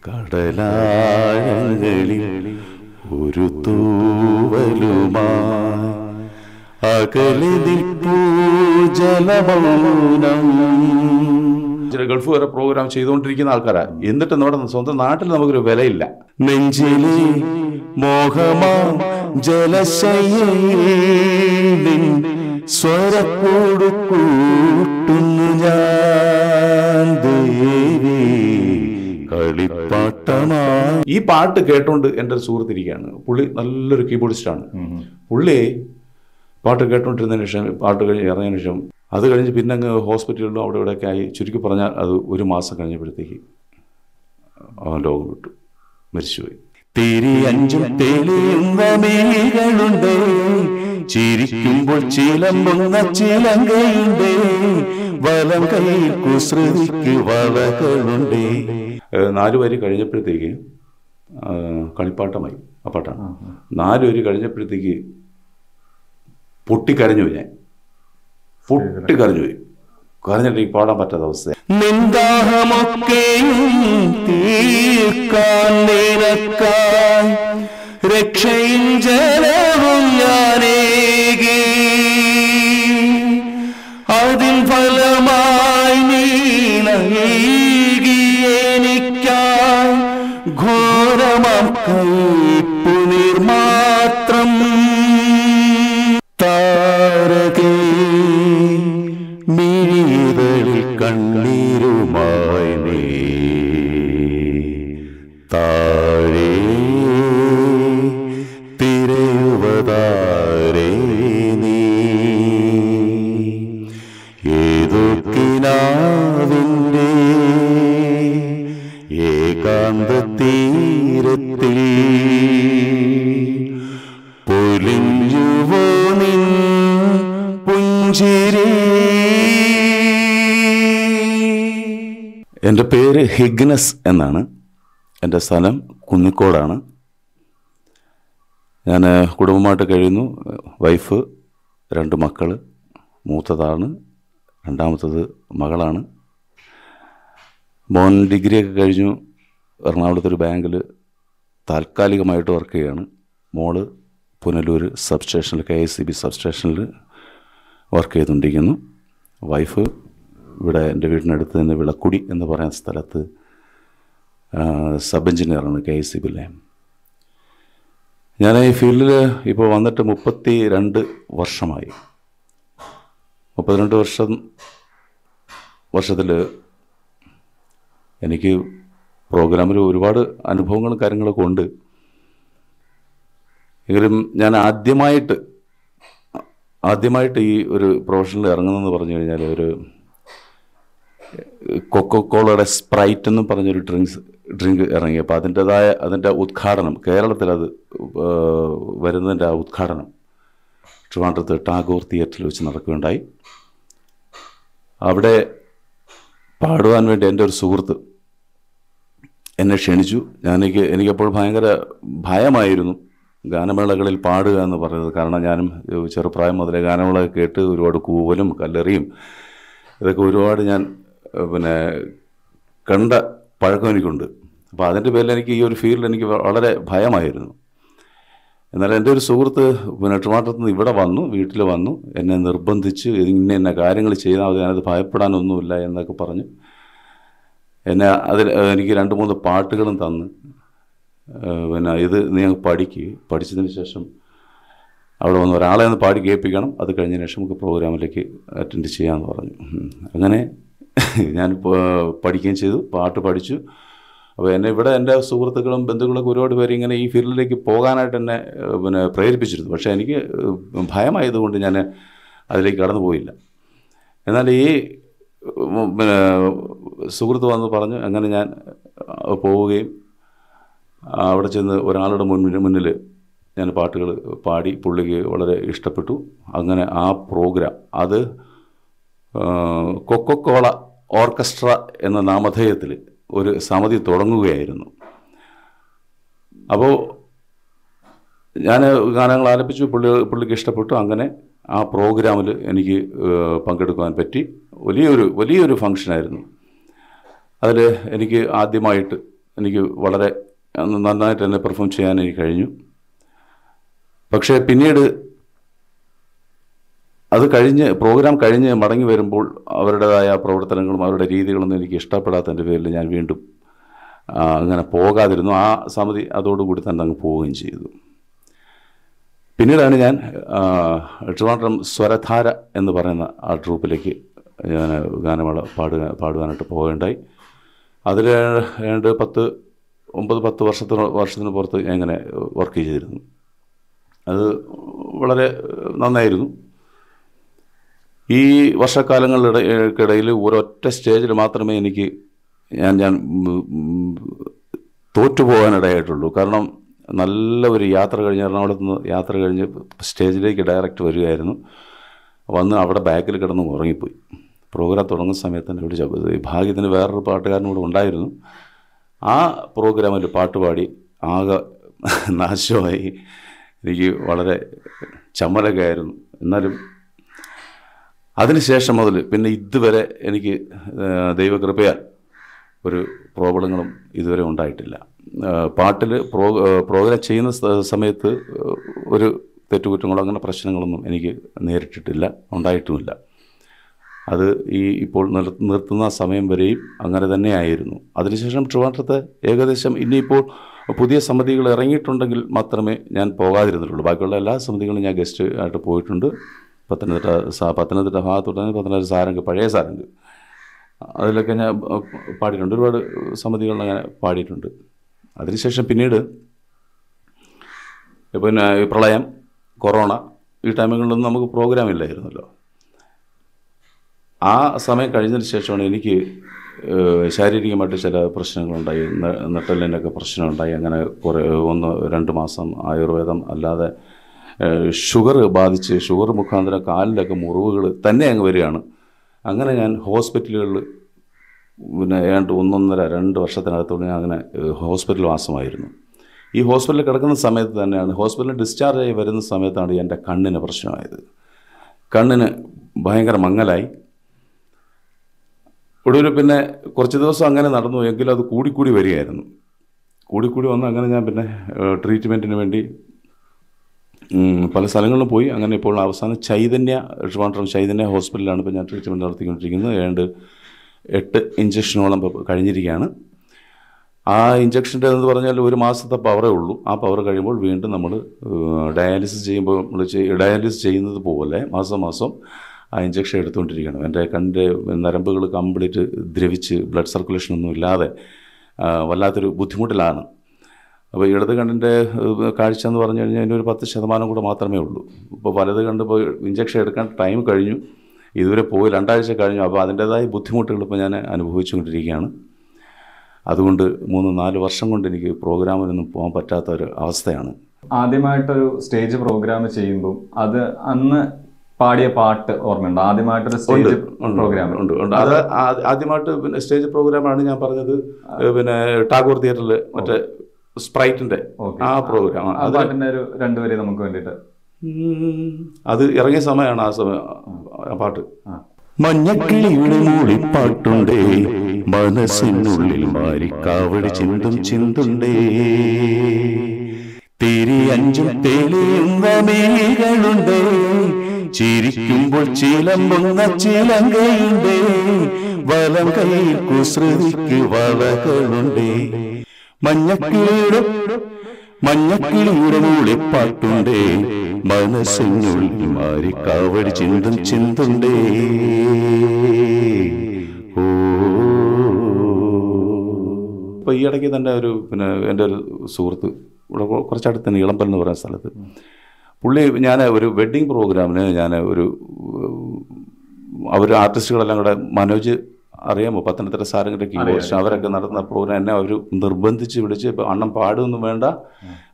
കടലാഴങ്ങളിൽ ഒരു തൂവലുമായി അകലെ നിൽപ്പൂ ജലമൗനം. ഗൾഫ് വരെ പ്രോഗ്രാം ചെയ്തുകൊണ്ടിരിക്കുന്ന ആൾക്കാരാ. എന്നിട്ട് നമ്മുടെ സ്വന്തം നാട്ടിൽ നമുക്കൊരു വിലയില്ല. നെഞ്ചിലെ മോഹമാ ജലശയീ സ്വരക്കൂടു കൂട്ടുന്നു ഞാൻ ദേവി കളിപ്പാട്ടമാ. ഈ പാട്ട് കേട്ടോണ്ട് എൻ്റെ ഒരു സുഹൃത്തിരിക്കുകയാണ്. പുള്ളി നല്ലൊരു കീബോർഡിസ്റ്റാണ്. പുള്ളി പാട്ട് കേട്ടോണ്ടിരുന്നതിന് ശേഷം, പാട്ട് കഴിഞ്ഞ് ഇറങ്ങിയതിന് ശേഷം, അത് കഴിഞ്ഞ് പിന്നെ അങ്ങ് ഹോസ്പിറ്റലിലും അവിടെ ഇവിടെയൊക്കെ ആയി. ചുരുക്കി പറഞ്ഞാൽ അത് ഒരു മാസം കഴിഞ്ഞപ്പോഴത്തേക്ക് അവൻ ലോകം വിട്ടു, മരിച്ചുപോയി. തിരിയഞ്ചും തെളിയുന്ന മേഘങ്ങളുണ്ട്, ചിരിക്കുമ്പോൾ ചിലമ്പുന്ന ചിലങ്കയുണ്ട്, വലം കയ്യിൽ കുസൃതിക്ക് വളകളുണ്ട്. 4 വരി കഴിഞ്ഞപ്പോഴത്തേക്ക് കളിപ്പാട്ടമായി ആ പാട്ടാണ്. 4 വരി കഴിഞ്ഞപ്പോഴത്തേക്ക് പൊട്ടിക്കരഞ്ഞു. ഞാൻ പൊട്ടിക്കരഞ്ഞുപോയി. കരഞ്ഞിട്ട് ഈ പാടാൻ പറ്റാത്ത അവസ്ഥ. രക്ഷയും ജലവും ഞാനേകി, അതിൻ ഫലമായി നീ നൽകി എനിക്കായി ഘോരമാം കൈപ്പു നിർമാത്രം. താരകേ മിഴികളിൽ കണ്ണീരുമായി നീ താഴെ തിരയുവതാരേ നീ. ഏതോ കിനാവിൻ്റെ ഏകാന്ത തീരത്തിൽ പൊലിഞ്ഞുവോ നിൻ പുഞ്ചിരി. എൻ്റെ പേര് ഹിഗ്നസ് എന്നാണ്. എൻ്റെ സ്ഥലം കുന്നിക്കോടാണ്. ഞാൻ കുടുംബമായിട്ട് കഴിയുന്നു. വൈഫ്, 2 മക്കൾ. മൂത്തതാണ്, രണ്ടാമത്തത് മകളാണ്. മോൻ ഡിഗ്രിയൊക്കെ കഴിഞ്ഞു. എറണാകുളത്തൊരു ബാങ്കിൽ താൽക്കാലികമായിട്ട് വർക്ക് ചെയ്യുകയാണ്. മോള് പുനലൂർ സബ്സ്റ്റേഷനിൽ, KICB സബ്സ്റ്റേഷനിൽ വർക്ക് ചെയ്തുകൊണ്ടിരിക്കുന്നു. വൈഫ് ഇവിടെ എൻ്റെ വീടിനടുത്ത് തന്നെ വിളക്കുടി എന്ന് പറയുന്ന സ്ഥലത്ത് സബ് എഞ്ചിനീയറാണ് KICBയിലെ. ഞാൻ ഈ ഫീൽഡിൽ ഇപ്പോൾ വന്നിട്ട് 32 വർഷമായി. 32 വർഷത്തിൽ എനിക്ക് പ്രോഗ്രാമിൽ ഒരുപാട് അനുഭവങ്ങളും കാര്യങ്ങളൊക്കെ ഉണ്ട്. എങ്കിലും ഞാൻ ആദ്യമായിട്ട് ഈ ഒരു പ്രൊഫഷനിൽ ഇറങ്ങുന്നതെന്ന് പറഞ്ഞു കഴിഞ്ഞാൽ ഒരു കൊക്കോക്കോളയുടെ സ്പ്രൈറ്റ് എന്നും പറഞ്ഞൊരു ഡ്രിങ്ക് ഇറങ്ങി. അപ്പോൾ അതിൻ്റെ ഉദ്ഘാടനം കേരളത്തിൽ അത് വരുന്നതിൻ്റെ ആ ഉദ്ഘാടനം ട്രിവാൻഡ്രത്ത് ടാഗോർ തിയേറ്ററിൽ വെച്ച് നടക്കുകയുണ്ടായി. അവിടെ പാടുവാൻ വേണ്ടി എൻ്റെ ഒരു സുഹൃത്ത് എന്നെ ക്ഷണിച്ചു. എനിക്കപ്പോൾ ഭയങ്കര ഭയമായിരുന്നു ഗാനമേളകളിൽ പാടുക എന്ന് പറയുന്നത്. കാരണം ഞാനും ചെറുപ്രായം മുതലേ ഗാനമേള കേട്ട് ഒരുപാട് കൂവലും കല്ലെറിയും ഇതൊക്കെ ഒരുപാട് ഞാൻ കണ്ട പഴക്കം എനിക്കുണ്ട്. അപ്പോൾ അതിൻ്റെ പേരിൽ എനിക്ക് ഈ ഒരു ഫീൽഡ് എനിക്ക് വളരെ ഭയമായിരുന്നു. എന്നാൽ എൻ്റെ ഒരു സുഹൃത്ത് ട്രിവാൻഡ്രത്ത് നിന്ന് ഇവിടെ വന്നു, വീട്ടിൽ വന്നു, എന്നെ നിർബന്ധിച്ച് ഇന്ന കാര്യങ്ങൾ ചെയ്താൽ മതി, ഞാനത് ഭയപ്പെടാനൊന്നുമില്ല എന്നൊക്കെ പറഞ്ഞ് എനിക്ക് 2-3 പാട്ടുകളും തന്ന് ഇത് നീ പഠിച്ചതിന് ശേഷം അവിടെ വന്ന് ഒരാളെ ഒന്ന് പാടി കേൾപ്പിക്കണം, അത് കഴിഞ്ഞതിന് ശേഷം നമുക്ക് പ്രോഗ്രാമിലേക്ക് അറ്റൻഡ് ചെയ്യാമെന്ന് പറഞ്ഞു. അങ്ങനെ ഞാൻ പഠിക്കുകയും ചെയ്തു, പാട്ട് പഠിച്ചു. അപ്പോൾ എന്നെ ഇവിടെ എൻ്റെ സുഹൃത്തുക്കളും ബന്ധുക്കളൊക്കെ ഒരുപാട് പേര് ഇങ്ങനെ ഈ ഫീൽഡിലേക്ക് പോകാനായിട്ട് എന്നെ പ്രേരിപ്പിച്ചിരുന്നു. പക്ഷേ എനിക്ക് ഭയമായതുകൊണ്ട് ഞാൻ അതിലേക്ക് കടന്നു പോയില്ല. എന്നാൽ ഈ സുഹൃത്ത് വന്ന് പറഞ്ഞു. അങ്ങനെ ഞാൻ പോവുകയും അവിടെ ചെന്ന് ഒരാളുടെ മുന്നിൽ ഞാൻ പാട്ടുകൾ പാടി. പുള്ളിക്ക് വളരെ ഇഷ്ടപ്പെട്ടു. അങ്ങനെ ആ പ്രോഗ്രാം അത് കൊക്കോക്കോള ഓർക്കസ്ട്ര എന്ന നാമധേയത്തിൽ ഒരു സമിതി തുടങ്ങുകയായിരുന്നു. അപ്പോൾ ഞാൻ ഗാനങ്ങൾ ആലപിച്ചു. പുള്ളിക്ക് ഇഷ്ടപ്പെട്ടു. അങ്ങനെ ആ പ്രോഗ്രാമിൽ എനിക്ക് പങ്കെടുക്കാൻ പറ്റി. വലിയൊരു ഫങ്ഷനായിരുന്നു. അതിൽ എനിക്ക് ആദ്യമായിട്ട് എനിക്ക് വളരെ നന്നായിട്ട് തന്നെ പെർഫോം ചെയ്യാൻ എനിക്ക് കഴിഞ്ഞു. പക്ഷേ പിന്നീട് അത് കഴിഞ്ഞ് പ്രോഗ്രാം കഴിഞ്ഞ് മടങ്ങി വരുമ്പോൾ അവരുടേതായ പ്രവർത്തനങ്ങളും അവരുടെ രീതികളൊന്നും എനിക്ക് ഇഷ്ടപ്പെടാത്തതിൻ്റെ പേരിൽ ഞാൻ വീണ്ടും അങ്ങനെ പോകാതിരുന്നു. ആ സമിതി അതോടുകൂടി തന്നെ അങ്ങ് പോവുകയും ചെയ്തു. പിന്നീടാണ് ഞാൻ ട്രിവാൻഡ്രം സ്വരധാര എന്ന് പറയുന്ന ആ ട്രൂപ്പിലേക്ക് ഞാൻ ഗാനമേള പാടുവാനായിട്ട് പോവുകയുണ്ടായി. അതിൽ 10 വർഷത്തിന് പുറത്ത് ഞാൻ ഇങ്ങനെ വർക്ക് ചെയ്തിരുന്നു. അത് വളരെ നന്നായിരുന്നു. ഈ വർഷക്കാലങ്ങളിടയിൽ ഒരൊറ്റ സ്റ്റേജിൽ മാത്രമേ എനിക്ക് ഞാൻ തോറ്റുപോകാനിടയായിട്ടുള്ളൂ. കാരണം നല്ല ഒരു യാത്ര കഴിഞ്ഞ് എറണാകുളത്ത് നിന്ന് യാത്ര കഴിഞ്ഞ് സ്റ്റേജിലേക്ക് ഡയറക്റ്റ് വരികയായിരുന്നു. വന്ന് അവിടെ ബാക്കിൽ കിടന്ന് ഉറങ്ങിപ്പോയി. പ്രോഗ്രാം തുടങ്ങുന്ന സമയത്ത് തന്നെ വിളിച്ചു. ഭാഗ്യത്തിന് വേറൊരു പാട്ടുകാരനും കൂടെ ഉണ്ടായിരുന്നു. ആ പ്രോഗ്രാമിൽ പാട്ടുപാടി ആകെ നാശമായി. എനിക്ക് വളരെ ചമ്മലൊക്കെ ആയിരുന്നു. എന്നാലും അതിനുശേഷം മുതൽ പിന്നെ ഇതുവരെ എനിക്ക് ദൈവകൃപയാൽ ഒരു പ്രോബ്ലങ്ങളും ഇതുവരെ ഉണ്ടായിട്ടില്ല. പാട്ടിൽ പ്രോഗ്രാം ചെയ്യുന്ന സമയത്ത് ഒരു തെറ്റുകുറ്റങ്ങളോ അങ്ങനെ പ്രശ്നങ്ങളൊന്നും എനിക്ക് നേരിട്ടിട്ടില്ല, ഉണ്ടായിട്ടുമില്ല. അത് ഇപ്പോൾ നിർത്തുന്ന സമയം വരെയും അങ്ങനെ തന്നെയായിരുന്നു. അതിനുശേഷം ട്രിവാൻഡ്രത്തെ ഏകദേശം ഇനിയിപ്പോൾ പുതിയ സമിതികൾ ഇറങ്ങിയിട്ടുണ്ടെങ്കിൽ മാത്രമേ ഞാൻ പോകാതിരുന്നിട്ടുള്ളൂ. ബാക്കിയുള്ള എല്ലാ സമിതികളും ഞാൻ ഗസ്റ്റ് ആയിട്ട് പോയിട്ടുണ്ട്. പത്തനംതിട്ട ഭാഗത്തോട്ട് പത്തനംതിട്ട സാരംഗ്, പഴയ സാരംഗ്, അതിലൊക്കെ ഞാൻ പാടിയിട്ടുണ്ട്. ഒരുപാട് സമിതികളിൽ അങ്ങനെ പാടിയിട്ടുണ്ട്. അതിനുശേഷം പിന്നീട് പിന്നെ പ്രളയം, കൊറോണ, ഈ ടൈമുകളിലൊന്നും നമുക്ക് പ്രോഗ്രാം ഇല്ലായിരുന്നല്ലോ. ആ സമയം കഴിഞ്ഞതിന് ശേഷമാണ് എനിക്ക് ശാരീരികമായിട്ട് ചില പ്രശ്നങ്ങളുണ്ടായി. നട്ടെല്ലിനൊക്കെ പ്രശ്നമുണ്ടായി. അങ്ങനെ 1-2 മാസം ആയുർവേദം അല്ലാതെ ഷുഗർ ബാധിച്ച് ഷുഗർ മുഖാന്തരം കാലിലൊക്കെ മുറിവുകൾ തന്നെ അങ്ങ് വരികയാണ്. അങ്ങനെ ഞാൻ ഹോസ്പിറ്റലുകളിൽ പിന്നെ ഏതാണ്ട് 1.5-2 വർഷത്തിനകത്തോടെ ഞാൻ അങ്ങനെ ഹോസ്പിറ്റൽ വാസമായിരുന്നു. ഈ ഹോസ്പിറ്റലിൽ കിടക്കുന്ന സമയത്ത് തന്നെയാണ്, ഹോസ്പിറ്റലിൽ ഡിസ്ചാർജ് ആയി വരുന്ന സമയത്താണ് എൻ്റെ കണ്ണിന് പ്രശ്നമായത്. കണ്ണിന് ഭയങ്കര മങ്ങലായി. ഒടുവിൽ പിന്നെ കുറച്ച് ദിവസം അങ്ങനെ നടന്നു. എങ്കിലും അത് കൂടിക്കൂടി വരികയായിരുന്നു. കൂടിക്കൂടി വന്ന് അങ്ങനെ ഞാൻ പിന്നെ ട്രീറ്റ്മെൻറ്റിന് വേണ്ടി പല സ്ഥലങ്ങളിലും പോയി. അങ്ങനെ ഇപ്പോൾ അവസാനം ട്രിവാൻഡ്രം ചൈതന്യ ഹോസ്പിറ്റലിലാണ് ഇപ്പോൾ ഞാൻ ട്രീറ്റ്മെൻറ്റ് നടത്തിക്കൊണ്ടിരിക്കുന്നത്. ഏതാണ്ട് 8 ഇഞ്ചക്ഷനോളം കഴിഞ്ഞിരിക്കുകയാണ്. ആ ഇഞ്ചക്ഷൻ്റെ എന്ന് പറഞ്ഞാൽ 1 മാസത്തെ പവറേ ഉള്ളൂ. ആ പവർ കഴിയുമ്പോൾ വീണ്ടും നമ്മൾ ഡയാലിസിസ് ചെയ്യുന്നത് പോലെ മാസം ആ ഇഞ്ചക്ഷൻ എടുത്തുകൊണ്ടിരിക്കണം. എൻ്റെ കണ്ണിൻ്റെ നരമ്പുകൾ കംപ്ലീറ്റ് ദ്രവിച്ച് ബ്ലഡ് സർക്കുലേഷനൊന്നും ഇല്ലാതെ വല്ലാത്തൊരു ബുദ്ധിമുട്ടിലാണ്. അപ്പോൾ ഇടത് കണ്ണിൻ്റെ കാഴ്ച എന്ന് പറഞ്ഞു കഴിഞ്ഞാൽ അതിനൊരു 10% കൂടെ മാത്രമേ ഉള്ളൂ. ഇപ്പോൾ വലത് കണ്ട് പോയി ഇഞ്ചക്ഷൻ എടുക്കാൻ ടൈം കഴിഞ്ഞു, ഇതുവരെ പോയി 2 ആഴ്ച കഴിഞ്ഞു. അപ്പോൾ അതിൻ്റേതായ ബുദ്ധിമുട്ടുകൾ ഇപ്പോൾ ഞാൻ അനുഭവിച്ചുകൊണ്ടിരിക്കുകയാണ്. അതുകൊണ്ട് 3-4 വർഷം കൊണ്ട് എനിക്ക് പ്രോഗ്രാമിനൊന്നും പോകാൻ പറ്റാത്ത ഒരു അവസ്ഥയാണ്. ആദ്യമായിട്ടൊരു സ്റ്റേജ് പ്രോഗ്രാം ചെയ്യുമ്പോൾ അത് അന്ന് പാടിയ പാട്ട് ഓർമ്മയുണ്ടോ? ആദ്യമായിട്ടൊരു സ്റ്റേജ് പ്രോഗ്രാം ഉണ്ട്. അത് ആദ്യമായിട്ട് പിന്നെ സ്റ്റേജ് പ്രോഗ്രാമാണ് ഞാൻ പറഞ്ഞത്. പിന്നെ ടാഗോർ തിയേറ്ററിൽ മറ്റേ സ്പ്രൈറ്റിന്റെ ആ പ്രോഗ്രാം. പാട്ടിന്റെ ഒരു 2 വരി നമുക്ക് വേണ്ടിയിട്ട്. അത് ഇറങ്ങിയ സമയമാണ് ആ സമയം ആ പാട്ട്. മഞ്ഞക്കിളിയുടെ മൂളിപ്പാട്ടുണ്ടേ, മനസ്സിനുള്ളിൽ മാരിക്കാവടി ചിന്തുണ്ടേ, തിരി 5 തെളിയുന്ന മേഘങ്ങളുണ്ടേ, ചിരിക്കുമ്പോൾ ചിലമ്പുന്ന ചിലങ്കയുണ്ടേ, വലം കയ്യിൽ കുസൃതിക്ക് വളകളുണ്ടേ, മഞ്ഞക്കിളിയുടെ മൂളിപ്പാട്ടുണ്ടേ, മനസ്സിനുള്ളിൽ മാരിക്കാവടി ചിന്തുണ്ടേ. ഇപ്പൊ ഈ ഇടയ്ക്ക് തന്നെ പിന്നെ എൻ്റെ ഒരു സുഹൃത്ത് ഇവിടെ കുറച്ചടുത്ത് തന്നെ ഇളമ്പൽ എന്ന് പറയുന്ന സ്ഥലത്ത് ഞാൻ ഒരു വെഡ്ഡിങ് പ്രോഗ്രാമിന് അവർ ആർട്ടിസ്റ്റുകളെല്ലാം കൂടെ, മനോജ് അറിയാമോ, പത്തനംതിട്ട സാരംഗിൻ്റെ കീബോർഡ്, അവരൊക്കെ നടത്തുന്ന പ്രോഗ്രാം എന്നെ അവർ നിർബന്ധിച്ച് വിളിച്ച്, ഇപ്പോൾ അണ്ണം പാടുമൊന്നും വേണ്ട,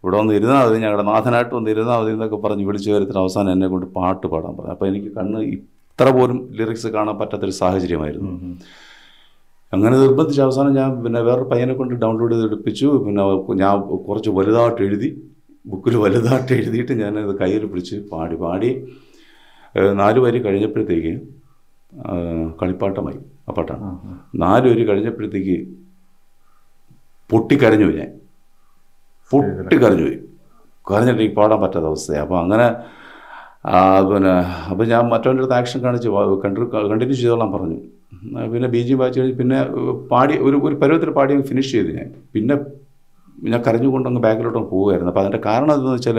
ഇവിടെ വന്ന് ഇരുന്നാൽ മതി, ഞങ്ങളുടെ നാഥനായിട്ട് വന്ന് ഇരുന്നാൽ മതി എന്നൊക്കെ പറഞ്ഞ് വിളിച്ച് വരുത്തിന് അവസാനം എന്നെ കൊണ്ട് പാട്ട് പാടാൻ പറഞ്ഞു. അപ്പോൾ എനിക്ക് ഇത്ര പോലും ലിറിക്സ് കാണാൻ പറ്റാത്തൊരു സാഹചര്യമായിരുന്നു. അങ്ങനെ നിർബന്ധിച്ച് അവസാനം ഞാൻ പിന്നെ വേറൊരു പയ്യനെ കൊണ്ട് ഡൗൺലോഡ് ചെയ്ത് എടുപ്പിച്ചു. പിന്നെ ഞാൻ കുറച്ച് വലുതായിട്ട് എഴുതി, ബുക്കിൽ വലുതായിട്ട് എഴുതിയിട്ട് ഞാനത് കയ്യിൽ പിടിച്ച് പാടി 4 വരി കഴിഞ്ഞപ്പോഴത്തേക്ക് കളിപ്പാട്ടമായി. ആ പാട്ടാണ്. 4 വരി കഴിഞ്ഞപ്പോഴത്തേക്ക് പൊട്ടിക്കരഞ്ഞു പോയി. ഞാൻ പൊട്ടിക്കരഞ്ഞു പോയി. കരഞ്ഞിട്ട് ഈ പാടാൻ പറ്റാത്ത അവസ്ഥയാണ്. അപ്പോൾ അങ്ങനെ പിന്നെ അപ്പോൾ ഞാൻ മറ്റവൻ്റെ അടുത്ത് ആക്ഷൻ കാണിച്ച് കണ്ടിന്യൂ ചെയ്തോളാൻ പറഞ്ഞു. പിന്നെ BG വായിച്ച് കഴിഞ്ഞ് പിന്നെ പാടി ഒരു പരുവത്തിൽ പാടി ഫിനിഷ് ചെയ്ത് പിന്നെ ഞാൻ കരഞ്ഞുകൊണ്ട് അങ്ങ് ബാക്കിലോട്ട് പോവുമായിരുന്നു. അപ്പോൾ അതിൻ്റെ കാരണം എന്താണെന്ന് വെച്ചാൽ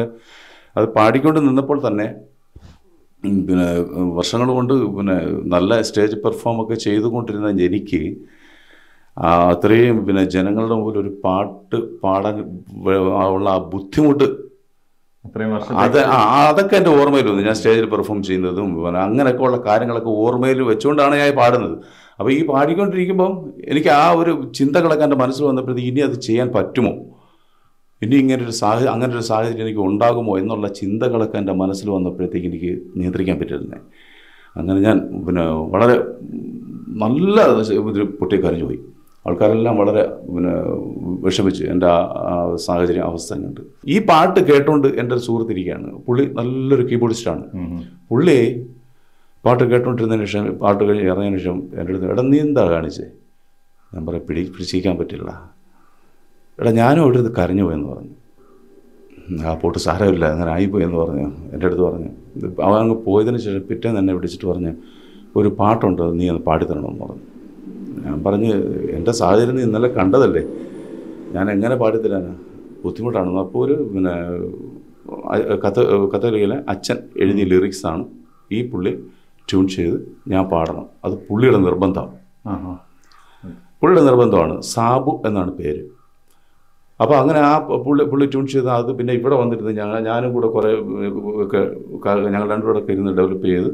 അത് പാടിക്കൊണ്ട് നിന്നപ്പോൾ തന്നെ പിന്നെ വർഷങ്ങൾ കൊണ്ട് പിന്നെ നല്ല സ്റ്റേജ് പെർഫോമൊക്കെ ചെയ്തുകൊണ്ടിരുന്ന എനിക്ക് അത്രയും പിന്നെ ജനങ്ങളുടെ മുമ്പിൽ ഒരു പാട്ട് പാടാൻ ഉള്ള ആ ബുദ്ധിമുട്ട് അതൊക്കെ എൻ്റെ ഓർമ്മയിൽ വന്നു. ഞാൻ സ്റ്റേജിൽ പെർഫോം ചെയ്യുന്നതും അങ്ങനെയൊക്കെ ഉള്ള കാര്യങ്ങളൊക്കെ ഓർമ്മയിൽ വെച്ചുകൊണ്ടാണ് ഞാൻ പാടുന്നത്. അപ്പോൾ ഈ പാടിക്കൊണ്ടിരിക്കുമ്പം എനിക്ക് ആ ഒരു ചിന്തകളൊക്കെ എൻ്റെ മനസ്സിൽ വന്നപ്പോഴത്തേക്ക് ഇനി അത് ചെയ്യാൻ പറ്റുമോ, ഇനി അങ്ങനൊരു സാഹചര്യം എനിക്ക് ഉണ്ടാകുമോ എന്നുള്ള ചിന്തകളൊക്കെ എൻ്റെ മനസ്സിൽ വന്നപ്പോഴത്തേക്ക് എനിക്ക് നിയന്ത്രിക്കാൻ പറ്റിയിരുന്നേ. അങ്ങനെ ഞാൻ പിന്നെ വളരെ നല്ല ഒരു പൊട്ടിക്കരഞ്ഞു പോയി. ആൾക്കാരെല്ലാം വളരെ പിന്നെ വിഷമിച്ച് എൻ്റെ ആ സാഹചര്യം അവസ്ഥ കണ്ട്. ഈ പാട്ട് കേട്ടുകൊണ്ട് എൻ്റെ ഒരു സുഹൃത്തിരിക്കുകയാണ്. പുള്ളി നല്ലൊരു കീബോർഡിസ്റ്റാണ്. പുള്ളി പാട്ട് കേട്ടുകൊണ്ടിരുന്നതിന് ശേഷം പാട്ട് കഴിഞ്ഞ് ഇറങ്ങിയതിന് ശേഷം എൻ്റെ അടുത്ത് എടാ നീ എന്താ കാണിച്ചേ? ഞാൻ പറയാം പിടിച്ചിരിക്കാൻ പറ്റില്ല. എടാ ഞാനും അവിടെ നിന്ന് കരഞ്ഞു പോയെന്ന് പറഞ്ഞു. ആ പോട്ട് സാരമില്ല അങ്ങനെ ആയിപ്പോയെന്ന് പറഞ്ഞു എൻ്റെ അടുത്ത് പറഞ്ഞു. അവൻ അങ്ങ് പോയതിന് ശേഷം പിറ്റേന്ന് എന്നെ വിളിച്ചിട്ട് പറഞ്ഞ് ഒരു പാട്ടുണ്ട് നീ ഒന്ന് പാടിത്തരണമെന്ന് പറഞ്ഞു. ഞാൻ പറഞ്ഞ് എൻ്റെ സാഹചര്യം നീ ഇന്നലെ കണ്ടതല്ലേ, ഞാൻ എങ്ങനെ പാടിത്തരാനാ, ബുദ്ധിമുട്ടാണെന്ന്. അപ്പോൾ ഒരു പിന്നെ കത്തോലിക്കയിലെ അച്ഛൻ എഴുതിയ ലിറിക്സാണ് ഈ പുള്ളി ട്യൂൺ ചെയ്ത് ഞാൻ പാടണം. അത് പുള്ളിയുടെ നിർബന്ധമാണ്. സാബു എന്നാണ് പേര്. അപ്പോൾ അങ്ങനെ ആ പുള്ളി ട്യൂൺ ചെയ്ത് അത് പിന്നെ ഇവിടെ വന്നിരുന്ന് ഞാനും കൂടെ കുറേ ഒക്കെ ഞങ്ങൾ രണ്ടുകൂടെ ഇരുന്ന് ഡെവലപ്പ് ചെയ്ത്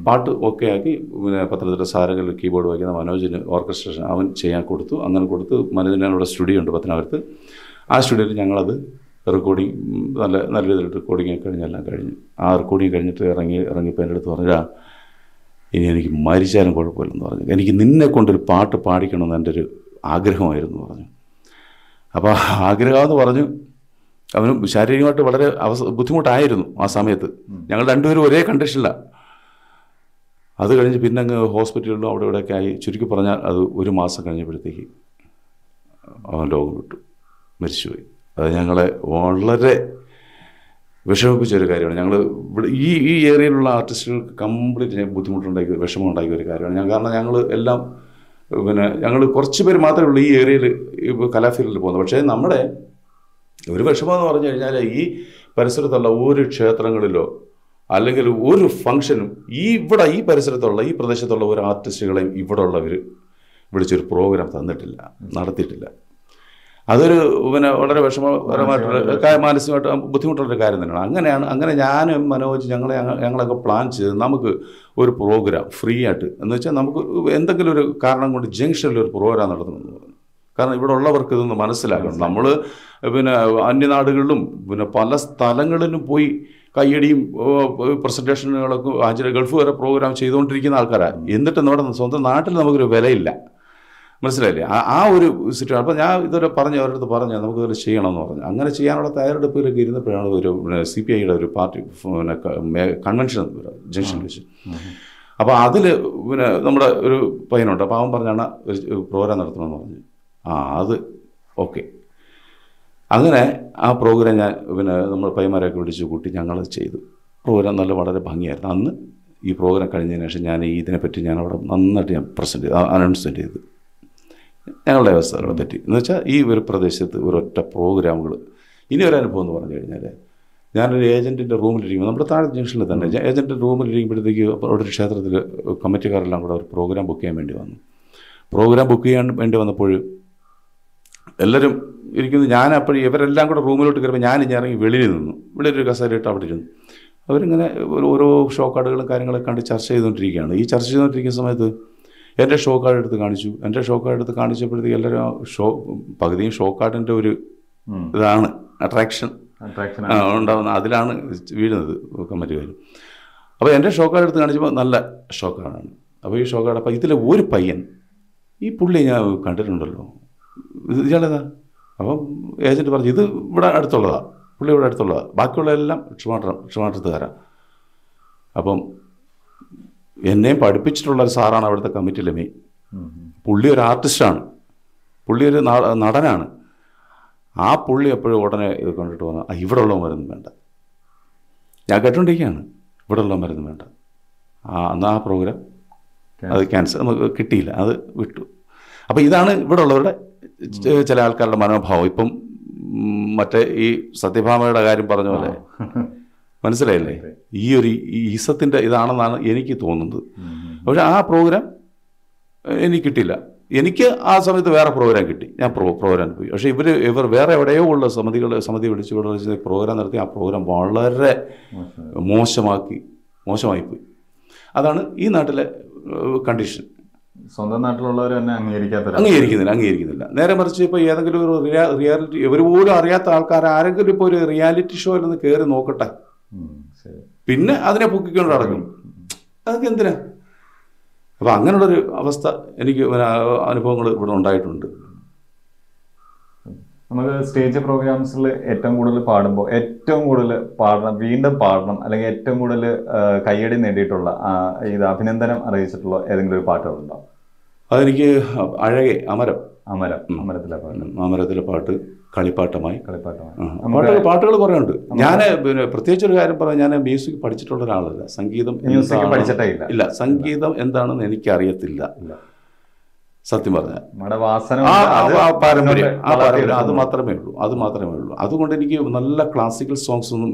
പാട്ട് ഓക്കെ ആക്കി. പിന്നെ പത്തനംതിട്ട സാരംഗിൽ കീബോർഡ് വായിക്കുന്ന മനോജിന് ഓർക്കസ്ട്രേഷൻ അവൻ ചെയ്യാൻ കൊടുത്തു. അങ്ങനെ കൊടുത്ത് മനോജിനോടെ സ്റ്റുഡിയോ ഉണ്ട് പത്തനാപുരത്ത്. ആ സ്റ്റുഡിയോയിൽ ഞങ്ങളത് റെക്കോർഡിങ് നല്ല രീതിയിൽ റെക്കോർഡിങ് കഴിഞ്ഞെല്ലാം കഴിഞ്ഞു. ആ റെക്കോർഡിങ് കഴിഞ്ഞിട്ട് ഇറങ്ങിയപ്പോൾ എൻ്റെ അടുത്ത് പറഞ്ഞാ ഇനി എനിക്ക് മരിച്ചാലും കുഴപ്പമില്ലെന്ന് പറഞ്ഞു. എനിക്ക് നിന്നെ കൊണ്ടൊരു പാട്ട് പാടിക്കണമെന്ന് എൻ്റെ ഒരു ആഗ്രഹമായിരുന്നു പറഞ്ഞു. അപ്പോൾ ആഗ്രഹമെന്ന് പറഞ്ഞു. അവനും ശാരീരികമായിട്ട് വളരെ ബുദ്ധിമുട്ടായിരുന്നു ആ സമയത്ത്. ഞങ്ങൾ രണ്ടുപേരും ഒരേ കണ്ടീഷനിലാണ്. അത് കഴിഞ്ഞ് പിന്നെ അങ്ങ് ഹോസ്പിറ്റലിലും അവിടെ ഇവിടെയൊക്കെ ആയി. ചുരുക്കി പറഞ്ഞാൽ അത് ഒരു മാസം കഴിഞ്ഞപ്പോഴത്തേക്ക് അവൻ ലോകം വിട്ടു, മരിച്ചുപോയി. അത് ഞങ്ങളെ വളരെ വിഷമിപ്പിച്ചൊരു കാര്യമാണ്. ഞങ്ങൾ ഇവിടെ ഈ ഏരിയയിലുള്ള ആർട്ടിസ്റ്റുകൾക്ക് കംപ്ലീറ്റ് ബുദ്ധിമുട്ടുണ്ടാക്കി വിഷമം ഉണ്ടാക്കിയ ഒരു കാര്യമാണ്. കാരണം ഞങ്ങൾ എല്ലാം പിന്നെ ഞങ്ങൾ കുറച്ച് പേര് മാത്രമേ ഉള്ളൂ ഈ ഏരിയയിൽ ഇപ്പോൾ കലാഫീൽഡിൽ പോകുന്നത്. പക്ഷേ നമ്മുടെ ഒരു വിഷമം എന്ന് പറഞ്ഞു കഴിഞ്ഞാൽ ഈ പരിസരത്തുള്ള ഒരു ക്ഷേത്രങ്ങളിലോ അല്ലെങ്കിൽ ഒരു ഫംഗ്ഷനും ഈ പരിസരത്തുള്ള ഈ പ്രദേശത്തുള്ള ഒരു ആർട്ടിസ്റ്റുകളെയും ഇവിടെ ഉള്ളവർ വിളിച്ചൊരു പ്രോഗ്രാം തന്നിട്ടില്ല, നടത്തിയിട്ടില്ല. അതൊരു പിന്നെ വളരെ വിഷമകരമായിട്ടുള്ള മാനസികമായിട്ട് ബുദ്ധിമുട്ടുള്ളൊരു കാര്യം തന്നെയാണ്. അങ്ങനെ ഞാനും മനോജ് ഞങ്ങളൊക്കെ പ്ലാൻ ചെയ്ത് നമുക്ക് ഒരു പ്രോഗ്രാം ഫ്രീ ആയിട്ട് എന്ന് വെച്ചാൽ നമുക്ക് എന്തെങ്കിലും ഒരു കാരണം കൊണ്ട് ജംഗ്ഷനിൽ ഒരു പ്രോഗ്രാം നടത്തണമെന്ന് പറഞ്ഞു. കാരണം ഇവിടെ ഉള്ളവർക്ക് ഇതൊന്ന് മനസ്സിലാക്കണം. നമ്മൾ പിന്നെ അന്യനാടുകളിലും പിന്നെ പല സ്ഥലങ്ങളിലും പോയി കയ്യടിയും പ്രസൻറ്റേഷനുകളൊക്കെ ഗൾഫ് വരെ പ്രോഗ്രാം ചെയ്തുകൊണ്ടിരിക്കുന്ന ആൾക്കാരാണ്. എന്നിട്ട് നമ്മുടെ സ്വന്തം നാട്ടിൽ നമുക്കൊരു വിലയില്ല, മനസ്സിലായില്ലേ? ആ ഒരു സിറ്റുവേഷൻ. അപ്പോൾ ഞാൻ ഇതുവരെ അവരടുത്ത് പറഞ്ഞു നമുക്കിതൊരു ചെയ്യണമെന്ന് പറഞ്ഞു. അങ്ങനെ ചെയ്യാനുള്ള തയ്യാറെടുപ്പിലൊക്കെ ഇരുന്നപ്പോഴാണ് ഒരു CPIയുടെ ഒരു പാർട്ടി പിന്നെ കൺവെൻഷൻ ജംഗ്ഷനിൽ വെച്ച്. അപ്പോൾ അതിൽ പിന്നെ നമ്മുടെ ഒരു പയ്യനുണ്ട്. അപ്പോൾ അവൻ പറഞ്ഞാണ് ഒരു പ്രോഗ്രാം നടത്തണമെന്ന് പറഞ്ഞു. അത് ഓക്കെ. അങ്ങനെ ആ പ്രോഗ്രാം ഞാൻ പിന്നെ നമ്മൾ പയ്യന്മാരെയൊക്കെ വിളിച്ച് കൂട്ടി ഞങ്ങൾ ചെയ്തു. പ്രോഗ്രാം വളരെ ഭംഗിയായിരുന്നു. അന്ന് ഈ പ്രോഗ്രാം കഴിഞ്ഞതിന് ശേഷം ഞാൻ ഇതിനെപ്പറ്റി അവിടെ നന്നായിട്ട് ഞാൻ പ്രസൻറ്റ് ചെയ്ത് അനൗൺസ്മെൻറ്റ് ചെയ്തു ഞങ്ങളുടെ അവസ്ഥകളെ പറ്റി. എന്ന് വെച്ചാൽ ഈ ഒരു പ്രദേശത്ത് ഒരൊറ്റ പ്രോഗ്രാമുകൾ. ഇനി ഒരു അനുഭവം എന്ന് പറഞ്ഞു കഴിഞ്ഞാൽ ഞാനൊരു ഏജൻറ്റിൻ്റെ റൂമിലിരിക്കുമ്പോൾ നമ്മുടെ താഴെ ജംഗ്ഷനിൽ തന്നെ ഏജൻറ്റിൻ്റെ റൂമിലിരിക്കുമ്പോഴത്തേക്ക് അവിടെ ഒരു ക്ഷേത്രത്തിൽ കമ്മിറ്റിക്കാരെല്ലാം കൂടെ ഒരു പ്രോഗ്രാം ബുക്ക് ചെയ്യാൻ വേണ്ടി വന്നു. പ്രോഗ്രാം ബുക്ക് ചെയ്യാൻ വേണ്ടി വന്നപ്പോൾ എല്ലാവരും ഇരിക്കുന്നു. ഞാൻ അപ്പോൾ ഇവരെല്ലാം കൂടെ റൂമിലോട്ട് കയറുമ്പോൾ ഞാൻ ഇറങ്ങി വെളിയിൽ നിന്നു. വെളിയിലൊരു കസേരയിട്ട് അവിടെ ഇരുന്നു. അവരിങ്ങനെ ഓരോ ഷോ കാർഡുകളും കാര്യങ്ങളൊക്കെ കണ്ട് ചർച്ച ചെയ്തുകൊണ്ടിരിക്കുകയാണ്. ഈ ചർച്ച ചെയ്തുകൊണ്ടിരിക്കുന്ന സമയത്ത് എൻ്റെ ഷോ കാർഡ് എടുത്ത് കാണിച്ചു. എൻ്റെ ഷോ കാർഡ് എടുത്ത് കാണിച്ചപ്പോഴത്തേക്ക് എല്ലാവരും പകുതിയും ഷോ കാർഡിൻ്റെ ഒരു ഇതാണ് അട്രാക്ഷൻ ഉണ്ടാകുന്ന അതിലാണ് വീഴുന്നത് കമ്മിറ്റിക്കാർ. അപ്പോൾ എൻ്റെ ഷോ കാർഡ് എടുത്ത് കാണിച്ചപ്പോൾ നല്ല ഷോ കാർഡാണ്. അപ്പോൾ ഈ ഷോ കാർഡ് അപ്പോൾ ഇതിലെ ഒരു പയ്യൻ ഈ പുള്ളി ഞാൻ കണ്ടിട്ടുണ്ടല്ലോ, ഇയാളേതാ? അപ്പം ഏജൻറ്റ് പറഞ്ഞു ഇത് ഇവിടെ അടുത്തുള്ളതാണ്, പുള്ളി ഇവിടെ അടുത്തുള്ളതാണ്, ബാക്കിയുള്ള എല്ലാം ട്രിവാൻഡ്രത്തുകാരാണ്. അപ്പം എന്നെയും പഠിപ്പിച്ചിട്ടുള്ള ഒരു സാറാണ് അവിടുത്തെ കമ്മിറ്റിയിലെ മെയിൻ. പുള്ളി ഒരു ആർട്ടിസ്റ്റാണ്, പുള്ളി ഒരു നടനാണ്. ആ പുള്ളി എപ്പോഴും ഉടനെ ഇത് കണ്ടിട്ട് വന്നു, ഇവിടെ ഉള്ള മരുന്ന് വേണ്ട. ഞാൻ കേട്ടോണ്ടിരിക്കുകയാണ്, ഇവിടെ ഉള്ള മരുന്ന് വേണ്ട. എന്നാൽ ആ പ്രോഗ്രാം അത് ക്യാൻസൽ, നമുക്ക് കിട്ടിയില്ല, അത് വിട്ടു. അപ്പോൾ ഇതാണ് ഇവിടെ ഉള്ളവരുടെ ചില ആൾക്കാരുടെ മനോഭാവം. ഇപ്പം മറ്റേ ഈ സത്യഭാമയുടെ കാര്യം പറഞ്ഞ പോലെ, മനസ്സിലായില്ലേ, ഈ ഒരു ഈസത്തിൻ്റെ ഇതാണെന്നാണ് എനിക്ക് തോന്നുന്നത്. പക്ഷെ ആ പ്രോഗ്രാം എനിക്ക് കിട്ടിയില്ല. എനിക്ക് ആ സമയത്ത് വേറെ പ്രോഗ്രാം കിട്ടി, ഞാൻ പ്രോഗ്രാം പോയി. പക്ഷേ ഇവർ വേറെ എവിടെയോ ഉള്ള സമിതി വിളിച്ച് പ്രോഗ്രാം നടത്തി. ആ പ്രോഗ്രാം വളരെ മോശമായിപ്പോയി. അതാണ് ഈ നാട്ടിലെ കണ്ടീഷൻ. സ്വന്തം നാട്ടിലുള്ളവർ തന്നെ അംഗീകരിക്കുന്നില്ല. നേരെ മറിച്ച് ഇപ്പോൾ ഏതെങ്കിലും ഒരു റിയാലിറ്റി, ഇവർ പോലും അറിയാത്ത ആൾക്കാർ ആരെങ്കിലും ഇപ്പോൾ ഒരു റിയാലിറ്റി ഷോയിൽ നിന്ന് കയറി നോക്കട്ടെ, പിന്നെ അതിനെ പൊക്കിക്കൊണ്ട് നടക്കും. അതൊക്കെ എന്തിനാ? അപ്പോൾ അങ്ങനെയുള്ളൊരു അവസ്ഥ എനിക്ക് അനുഭവങ്ങൾ ഇവിടെ ഉണ്ടായിട്ടുണ്ട്. നമുക്ക് സ്റ്റേജ് പ്രോഗ്രാംസിൽ ഏറ്റവും കൂടുതൽ പാടുമ്പോൾ ഏറ്റവും കൂടുതൽ വീണ്ടും പാടണം, അല്ലെങ്കിൽ ഏറ്റവും കൂടുതൽ കയ്യടി നേടിയിട്ടുള്ള ഇത് അഭിനന്ദനം അറിയിച്ചിട്ടുള്ള ഏതെങ്കിലും ഒരു പാട്ടുകളുണ്ടോ? അതെനിക്ക് അഴകെ അമരത്തിലെ പാട്ട്, കളിപ്പാട്ടമായി പാട്ടുകൾ കുറേ ഉണ്ട്. ഞാൻ പിന്നെ പ്രത്യേകിച്ചൊരു കാര്യം പറയാം, ഞാൻ മ്യൂസിക് പഠിച്ചിട്ടുള്ള ഒരാളല്ല. സംഗീതം ഇല്ല, സംഗീതം എന്താണെന്ന് എനിക്കറിയത്തില്ല സത്യം പറഞ്ഞാൽ. പാരമ്പര്യം അത് മാത്രമേ ഉള്ളൂ. അതുകൊണ്ട് എനിക്ക് നല്ല ക്ലാസിക്കൽ സോങ്സ് ഒന്നും,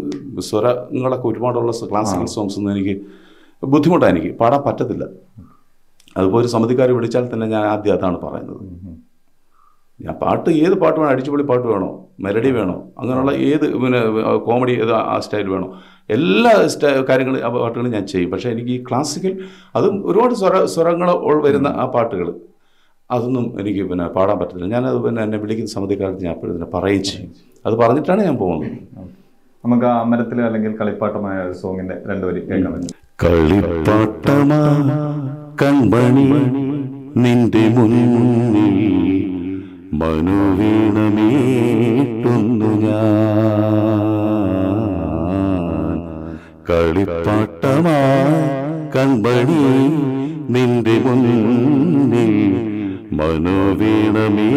സ്വരങ്ങളൊക്കെ ഒരുപാടുള്ള ക്ലാസിക്കൽ സോങ്സ് ഒന്നും എനിക്ക് ബുദ്ധിമുട്ടാണ്, എനിക്ക് പാടാൻ പറ്റത്തില്ല. അതുപോലെ സമിതിക്കാർ വിളിച്ചാൽ തന്നെ ഞാൻ ആദ്യം അതാണ് പറയുന്നത്. ഞാൻ ഏത് പാട്ട് വേണം, അടിച്ചുപൊളി പാട്ട് വേണോ, മെലഡി വേണോ, അങ്ങനെയുള്ള ഏത് പിന്നെ കോമഡി ആ സ്റ്റൈൽ വേണോ, എല്ലാ പാട്ടുകളും ഞാൻ ചെയ്യും. പക്ഷേ എനിക്ക് ഈ ക്ലാസിക്കൽ, അതും ഒരുപാട് സ്വരങ്ങൾ വരുന്ന ആ പാട്ടുകൾ, അതൊന്നും എനിക്ക് പിന്നെ പാടാൻ പറ്റത്തില്ല. ഞാനത് പിന്നെ എന്നെ വിളിക്കുന്ന സമിതിക്കാർക്ക് ഞാൻ എപ്പോഴും ഇതിനെ പറയുകയും ചെയ്യും. അത് പറഞ്ഞിട്ടാണ് ഞാൻ പോകുന്നത്. നമുക്ക് അമരത്തിൽ അല്ലെങ്കിൽ കളിപ്പാട്ടമായ ഒരു സോങ്ങിന്റെ രണ്ടുപേരും കേൾക്കാൻ പറ്റും. കളിപ്പാട്ടമാ കൺമണി നിന്റെ മുന്നിൽ മനോവീണമീട്ടുന്നു ഞാൻ. കളിപ്പാട്ടമാ കൺമണി നിന്റെ മുന്നിൽ മനോവീണമീട്ടുന്നു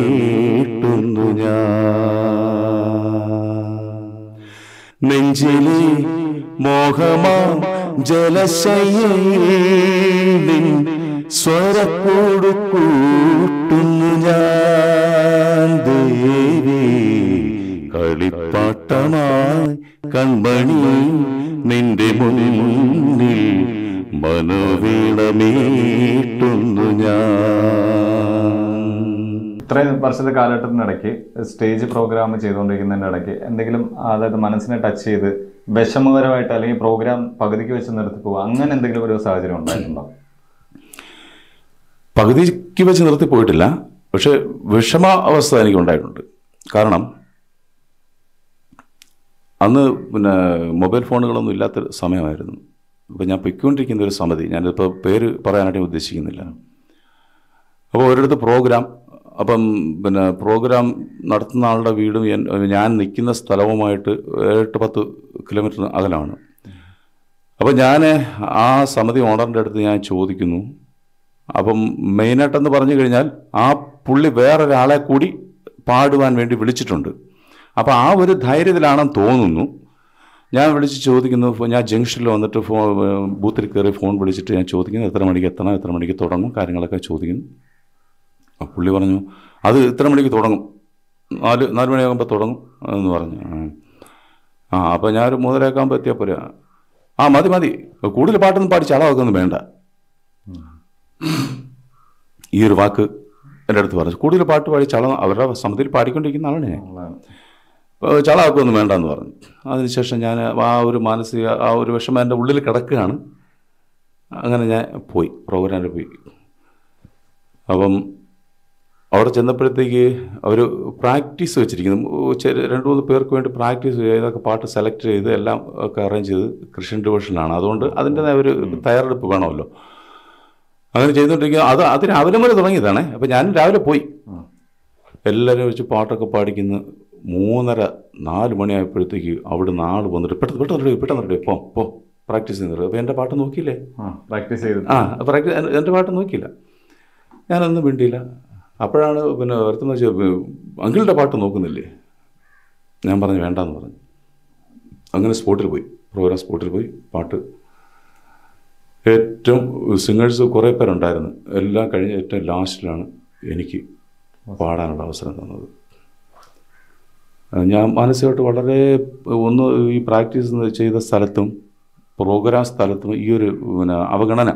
ഞാൻ. നെഞ്ചിലെ മോഹമാ ജലശയിൽ സ്വരക്കൂടു കൂട്ടുന്നു ഞാൻ ദേവി. കളിപ്പാട്ടമായി കൺമണി നിന്റെ മുന്നിൽ മനോവീണമീട്ടുന്നു ഞാൻ. ഇത്രയും വർഷത്തെ കാലഘട്ടത്തിനിടയ്ക്ക് സ്റ്റേജ് പ്രോഗ്രാം ചെയ്തുകൊണ്ടിരിക്കുന്നതിൻ്റെ ഇടയ്ക്ക് എന്തെങ്കിലും, അതായത് മനസ്സിനെ ടച്ച് ചെയ്ത് വിഷമകരമായിട്ട് അല്ലെങ്കിൽ പ്രോഗ്രാം പകുതിക്ക് വെച്ച് നിർത്തി പോവുക, അങ്ങനെ എന്തെങ്കിലും ഒരു സാഹചര്യം ഉണ്ടായിട്ടുണ്ടോ? പകുതിക്ക് വെച്ച് നിർത്തി പോയിട്ടില്ല, പക്ഷെ വിഷമ അവസ്ഥ എനിക്ക് ഉണ്ടായിട്ടുണ്ട്. കാരണം അന്ന് പിന്നെ മൊബൈൽ ഫോണുകളൊന്നും ഇല്ലാത്തൊരു സമയമായിരുന്നു. അപ്പോൾ ഞാൻ പൊയ്ക്കൊണ്ടിരിക്കുന്ന ഒരു സമിതി, ഞാനിപ്പോൾ പേര് പറയാനായിട്ട് ഉദ്ദേശിക്കുന്നില്ല. അപ്പോൾ ഒരിടത്ത് പ്രോഗ്രാം, അപ്പം പിന്നെ പ്രോഗ്രാം നടത്തുന്ന ആളുടെ വീടും ഞാൻ നിൽക്കുന്ന സ്ഥലവുമായിട്ട് 8-10 കിലോമീറ്റർ അകലമാണ്. അപ്പോൾ ഞാൻ ആ സമിതി ഓണറിൻ്റെ അടുത്ത് ഞാൻ ചോദിക്കുന്നു. അപ്പം മെയിനായിട്ടെന്ന് പറഞ്ഞു കഴിഞ്ഞാൽ ആ പുള്ളി വേറൊരാളെ കൂടി പാടുവാൻ വേണ്ടി വിളിച്ചിട്ടുണ്ട്. അപ്പോൾ ആ ഒരു ധൈര്യത്തിലാണെന്ന് തോന്നുന്നു. ഞാൻ വിളിച്ച് ചോദിക്കുന്നു, ഞാൻ ജംഗ്ഷനിൽ വന്നിട്ട് ബൂത്തിൽ കയറി ഫോൺ വിളിച്ചിട്ട് ഞാൻ ചോദിക്കുന്നു, എത്ര മണിക്ക് എത്തണം, എത്ര മണിക്ക് തുടങ്ങും, കാര്യങ്ങളൊക്കെ ചോദിക്കുന്നു. പുള്ളി പറഞ്ഞു, അത് ഇത്ര മണിക്ക് തുടങ്ങും, 4 മണിയാകുമ്പോൾ തുടങ്ങും എന്ന് പറഞ്ഞു. അപ്പോൾ ഞാനൊരു 3:30 എത്തിയാൽ പോരാ. മതി, കൂടുതൽ പാട്ടൊന്നും പാടി ചളവാക്കൊന്നും വേണ്ട. ഈ ഒരു വാക്ക് എൻ്റെ അടുത്ത് പറഞ്ഞു. കൂടുതൽ പാട്ട് പാടി അവരുടെ സമിതിയിൽ പാടിക്കൊണ്ടിരിക്കുന്ന ആളാണ് ഞാൻ, ചളവാക്കൊന്നും വേണ്ടെന്ന് പറഞ്ഞു. അതിനുശേഷം ഞാൻ ആ ഒരു മാനസിക ആ ഒരു വിഷമം എൻ്റെ ഉള്ളിൽ കിടക്കുകയാണ്. അങ്ങനെ ഞാൻ പോയി, പ്രോഗ്രാമിൽ പോയി. അപ്പം അവിടെ ചെന്നപ്പോഴത്തേക്ക് അവർ പ്രാക്ടീസ് വെച്ചിരിക്കുന്നു. 2-3 പേർക്ക് വേണ്ടി പ്രാക്ടീസ് ചെയ്തൊക്കെ പാട്ട് സെലക്ട് ചെയ്ത് എല്ലാം ഒക്കെ അറേഞ്ച് ചെയ്ത് ക്രിസ്ത്യൻ ഡിവോഷനിലാണ്. അതുകൊണ്ട് അതിൻ്റെതായ ഒരു തയ്യാറെടുപ്പ് വേണമല്ലോ. അങ്ങനെ ചെയ്തുകൊണ്ടിരിക്കുക. അത് രാവിലെ മുതൽ തുടങ്ങിയതാണേ. അപ്പോൾ ഞാൻ രാവിലെ പോയി, എല്ലാവരും വെച്ച് പാട്ടൊക്കെ പാടിക്കുന്നു. 3:30-4 മണിയായപ്പോഴത്തേക്ക് അവിടുന്ന് ആൾ വന്നിട്ട് പെട്ടെന്ന് പോ പ്രാക്ടീസ് ചെയ്യുന്നത്. അപ്പോൾ എൻ്റെ പാട്ട് നോക്കിയില്ലേ, എൻ്റെ പാട്ട് നോക്കിയില്ല. ഞാനൊന്നും വേണ്ടിയില്ല. അപ്പോഴാണ് പിന്നെ ഒരുത്തുന്ന അങ്കിളുടെ പാട്ട് നോക്കുന്നില്ലേ, ഞാൻ പറഞ്ഞു വേണ്ടെന്ന് പറഞ്ഞു. അങ്ങനെ സ്പോട്ടിൽ പോയി, പ്രോഗ്രാം സ്പോട്ടിൽ പോയി. പാട്ട് ഏറ്റവും സിംഗേഴ്സ് കുറേ പേരുണ്ടായിരുന്നു. എല്ലാം കഴിഞ്ഞ് ഏറ്റവും ലാസ്റ്റിലാണ് എനിക്ക് പാടാനുള്ള അവസരം തന്നത്. ഞാൻ മാനസികമായിട്ട് വളരെ ഈ പ്രാക്ടീസ് ചെയ്ത സ്ഥലത്തും പ്രോഗ്രാം സ്ഥലത്തും ഈ ഒരു അവഗണന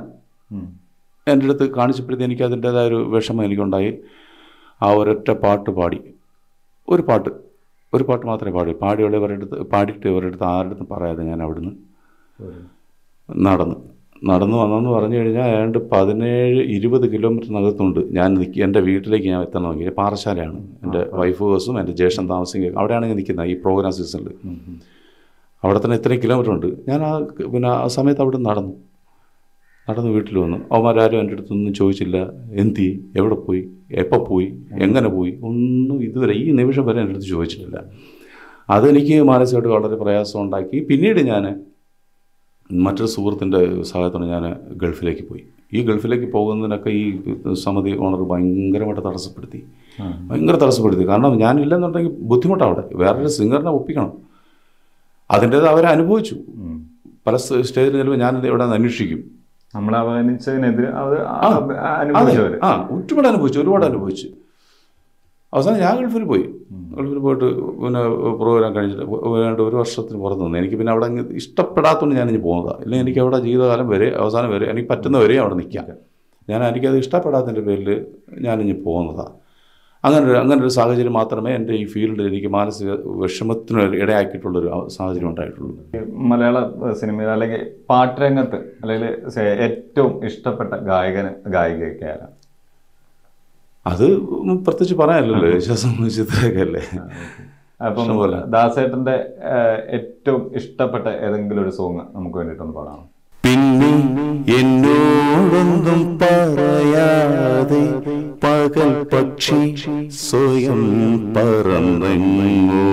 എൻ്റെ അടുത്ത് കാണിച്ചപ്പോഴത്തേക്ക് എനിക്ക് അതിൻ്റേതായ ഒരു വിഷമം എനിക്കുണ്ടായി. ആ ഒരൊറ്റ പാട്ട് പാടി, ഒരു പാട്ട് മാത്രമേ പാടിയിട്ട് ഇവരുടെ അടുത്ത് ആരുടെ അടുത്തും പറയാതെ ഞാൻ അവിടുന്ന് നടന്നു വന്നെന്ന് പറഞ്ഞു കഴിഞ്ഞാൽ ഏതാണ്ട് 17-20 കിലോമീറ്ററിനകത്തുണ്ട് ഞാൻ എൻ്റെ വീട്ടിലേക്ക് ഞാൻ എത്തണമെങ്കിൽ. പാറശാലയാണ് എൻ്റെ വൈഫ് ഹൗസും എൻ്റെ ജ്യേഷ്ഠൻ താമസിക്കുക അവിടെയാണ് ഞാൻ നിൽക്കുന്നത് ഈ പ്രോഗ്രാം സീസണിൽ. അവിടെ തന്നെ ഇത്രയും കിലോമീറ്റർ ഉണ്ട്. ഞാൻ ആ സമയത്ത് അവിടെ നടന്ന് വീട്ടിൽ വന്നു. അവന്മാരാരും എൻ്റെ അടുത്തൊന്നും ചോദിച്ചില്ല, എന്തി, എവിടെ പോയി, എപ്പോൾ പോയി, എങ്ങനെ പോയി, ഒന്നും ഇതുവരെ ഈ നിമിഷം വരെ എൻ്റെ അടുത്ത് ചോദിച്ചിട്ടില്ല. അതെനിക്ക് മാനസികമായിട്ട് വളരെ പ്രയാസം ഉണ്ടാക്കി. പിന്നീട് ഞാൻ മറ്റൊരു സുഹൃത്തിൻ്റെ സഹായത്തോടെ ഞാൻ ഗൾഫിലേക്ക് പോയി. ഈ ഗൾഫിലേക്ക് പോകുന്നതിനൊക്കെ ഈ സമിതി ഓണർ ഭയങ്കരമായിട്ട് തടസ്സപ്പെടുത്തി. കാരണം ഞാനില്ലെന്നുണ്ടെങ്കിൽ ബുദ്ധിമുട്ടാണ്. അവിടെ വേറൊരു സിംഗറിനെ ഒപ്പിക്കണം. അതിൻ്റേത് അവരെ അനുഭവിച്ചു. പല സ്റ്റേജിൽ ചെല്ലുമ്പോൾ ഞാൻ ഇവിടെ നിന്ന് അന്വേഷിക്കും. നമ്മളെ അവഗണിച്ചതിനെതിരെ ഒരുപാട് അനുഭവിച്ചു. അവസാനം ഞാൻ ഗൾഫിൽ പോയിട്ട് പിന്നെ പ്രോഗ്രാം കഴിഞ്ഞിട്ട് 1 വർഷത്തിന് പുറത്ത് നിന്ന് എനിക്ക് പിന്നെ അവിടെ ഇഷ്ടപ്പെടാത്തതുകൊണ്ട് ഞാനിഞ്ഞ് പോകുന്നതാണ്. ഇല്ലെങ്കിൽ എനിക്ക് അവിടെ ജീവിതകാലം വരെ അവസാനം വരെ എനിക്ക് പറ്റുന്നവരെയും അവിടെ നിൽക്കാം. എനിക്കത് ഇഷ്ടപ്പെടാത്തതിൻ്റെ പേരിൽ ഞാനിഞ്ഞ് പോകുന്നതാണ്. അങ്ങനൊരു സാഹചര്യം മാത്രമേ എൻ്റെ ഈ ഫീൽഡിൽ എനിക്ക് മാനസിക വിഷമത്തിന് ഇടയാക്കിയിട്ടുള്ളൊരു സാഹചര്യം ഉണ്ടായിട്ടുള്ളൂ. മലയാള സിനിമയിൽ അല്ലെങ്കിൽ പാട്ട് രംഗത്ത് അല്ലെങ്കിൽ ഏറ്റവും ഇഷ്ടപ്പെട്ട ഗായികയൊക്കെ ആരാണ്? അത് പ്രത്യേകിച്ച് പറയാനല്ലോ, ചിത്രയൊക്കെ അല്ലേ. അപ്പം ദാസേട്ടൻ്റെ ഏറ്റവും ഇഷ്ടപ്പെട്ട ഏതെങ്കിലും ഒരു സോങ് നമുക്ക് വേണ്ടിയിട്ടൊന്ന് പാടാം. പിന്നെ എന്നോടൊന്നും പറയാതെ പകൽ പക്ഷി സ്വയം പറന്നെങ്ങോ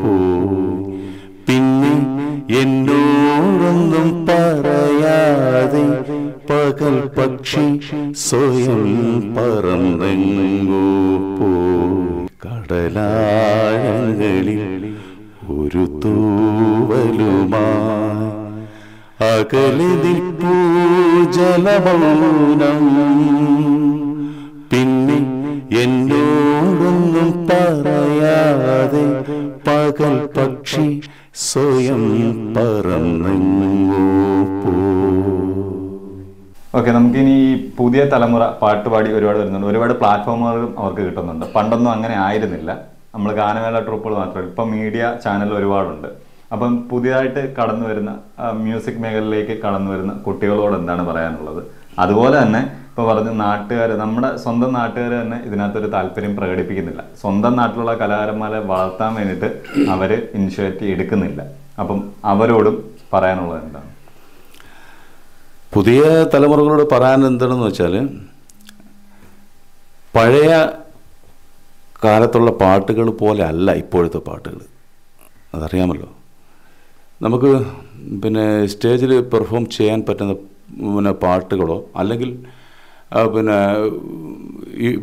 പോയി. പിന്നെ എന്നോടൊന്നും പറയാതെ പകൽ പക്ഷി സ്വയം പറന്നെങ്ങോ പോയി. കടലാഴങ്ങളിൽ ഒരു തൂവലുമായി അകലെ നിൽപ്പൂ ജലമൗനം. പിന്നെ എന്നോടൊന്നും പറയാതെ പകൽ പക്ഷി സ്വയം പറന്നെങ്ങോ പോയി. ഓക്കെ, നമുക്കിനി ഈ പുതിയ തലമുറ പാട്ടുപാടി ഒരുപാട് വരുന്നുണ്ട്. ഒരുപാട് പ്ലാറ്റ്ഫോമുകളും അവർക്ക് കിട്ടുന്നുണ്ട്. പണ്ടൊന്നും അങ്ങനെ ആയിരുന്നില്ല. നമ്മൾ ഗാനമേള ട്രൂപ്പുകൾ മാത്രമല്ല, ഇപ്പം മീഡിയ ചാനൽ ഒരുപാടുണ്ട്. അപ്പം പുതിയതായിട്ട് കടന്നു വരുന്ന മ്യൂസിക് മേഖലയിലേക്ക് കടന്നു വരുന്ന കുട്ടികളോട് എന്താണ് പറയാനുള്ളത്? അതുപോലെ തന്നെ ഇപ്പോൾ പറഞ്ഞ നമ്മുടെ സ്വന്തം നാട്ടുകാർ തന്നെ ഇതിനകത്തൊരു താല്പര്യം പ്രകടിപ്പിക്കുന്നില്ല. സ്വന്തം നാട്ടിലുള്ള കലാകാരന്മാരെ വളർത്താൻ വേണ്ടിയിട്ട് അവർ ഇനിഷ്യേറ്റീവ് എടുക്കുന്നില്ല. അപ്പം അവരോടും പറയാനുള്ളത് എന്താണ്? പുതിയ തലമുറകളോട് പറയാൻ എന്താണെന്ന് വെച്ചാൽ, പഴയ കാലത്തുള്ള പാട്ടുകൾ പോലെ അല്ല ഇപ്പോഴത്തെ പാട്ടുകൾ. അതറിയാമല്ലോ. നമുക്ക് പിന്നെ സ്റ്റേജിൽ പെർഫോം ചെയ്യാൻ പറ്റുന്ന പാട്ടുകളോ അല്ലെങ്കിൽ